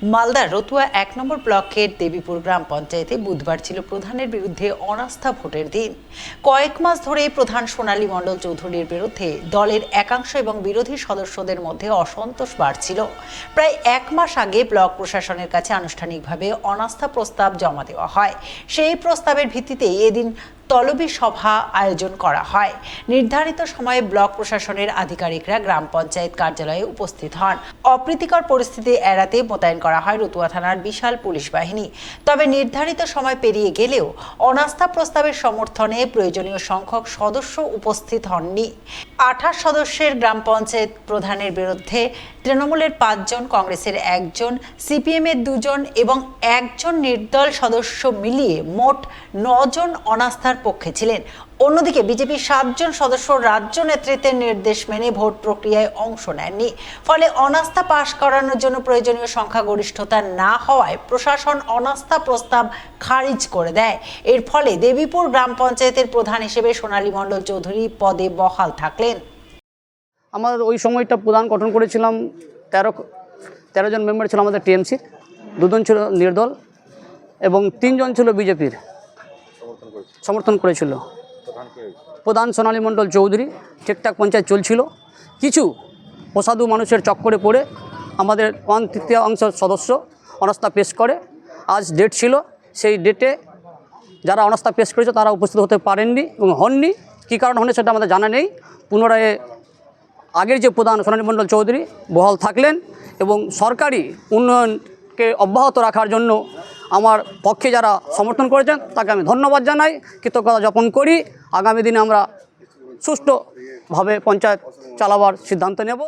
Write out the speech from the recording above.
মালদার রতুয়া ১ নম্বর ব্লকের দেবীপুর গ্রাম পঞ্চায়েতে বুধবার ছিল প্রধানের বিরুদ্ধে অনাস্থা ভোটের দিন। কয়েক মাস ধরে প্রধান সোনালী মণ্ডল চৌধুরীর বিরুদ্ধে দলের একাংশ এবং বিরোধী সদস্যদের মধ্যে অসন্তোষ বাড়ছিল। প্রায় ১ মাস আগে ব্লক প্রশাসনের কাছে আনুষ্ঠানিকভাবে অনাস্থা প্রস্তাব জমা দেওয়া হয়। সেই প্রস্তাবের ভিত্তিতেই এদিন তলবি সভা আয়োজন করা হয়। নির্ধারিত সময়ে ব্লক প্রশাসনের আধিকারিকরা গ্রাম পঞ্চায়েত কার্যালয়ে উপস্থিত হন। অপ্রীতিকর পরিস্থিতি এড়াতে মোতায়েন করা হয় রতুয়া থানার বিশাল পুলিশ বাহিনী। তবে নির্ধারিত সময় পেরিয়ে গেলেও অনাস্থা প্রস্তাবের সমর্থনে প্রয়োজনীয় সংখ্যক সদস্য উপস্থিত হননি। ২৮ সদস্যের গ্রাম পঞ্চায়েত প্রধানের বিরুদ্ধে তৃণমূলের ৫ জন, কংগ্রেসের ১ জন, সিপিএমের ২ জন এবং ১ জন নির্দল সদস্য মিলিয়ে মোট ৯ জন অনাস্থার পক্ষে ছিলেন। অন্যদিকে বিজেপির ৭ জন সদস্য রাজ্য নেতৃত্বের নির্দেশ মেনে ভোট প্রক্রিয়ায় অংশ নেননি। ফলে অনাস্থা পাশ করানোর জন্য প্রয়োজনীয় সংখ্যাগরিষ্ঠতা না হওয়ায় প্রশাসন অনাস্থা প্রস্তাব খারিজ করে দেয়। এর ফলে দেবীপুর গ্রাম পঞ্চায়েতের প্রধান হিসেবে সোনালী মণ্ডল চৌধুরী পদে বহাল থাকলেন। আমার ওই সময়টা প্রধান গঠন করেছিলাম ১৩ জন মেম্বার ছিল আমাদের টিএমসির, ২ জন ছিল নির্দল এবং ৩ জন ছিল বিজেপির সমর্থন করেছিল। প্রধান সোনালী মণ্ডল চৌধুরী, ঠিকঠাক পঞ্চায়েত চলছিল। কিছু অসাধু মানুষের চক্করে পড়ে আমাদের 1/3 সদস্য অনাস্থা পেশ করে। আজ ডেট ছিল, সেই ডেটে যারা অনাস্থা পেশ করেছে তারা উপস্থিত হতে পারেননি এবং হননি। কী কারণ হলে সেটা আমাদের জানা নেই। পুনরায় আগের যে প্রধান সোনালী মণ্ডল চৌধুরী বহাল থাকলেন এবং সরকারি উন্নয়নকে অব্যাহত রাখার জন্য আমার পক্ষে যারা সমর্থন করেছেন তাকে আমি ধন্যবাদ জানাই, কৃতজ্ঞতা জ্ঞাপন করি। আগামী দিনে আমরা সুষ্ঠুভাবে পঞ্চায়েত চালাবার সিদ্ধান্ত নেব।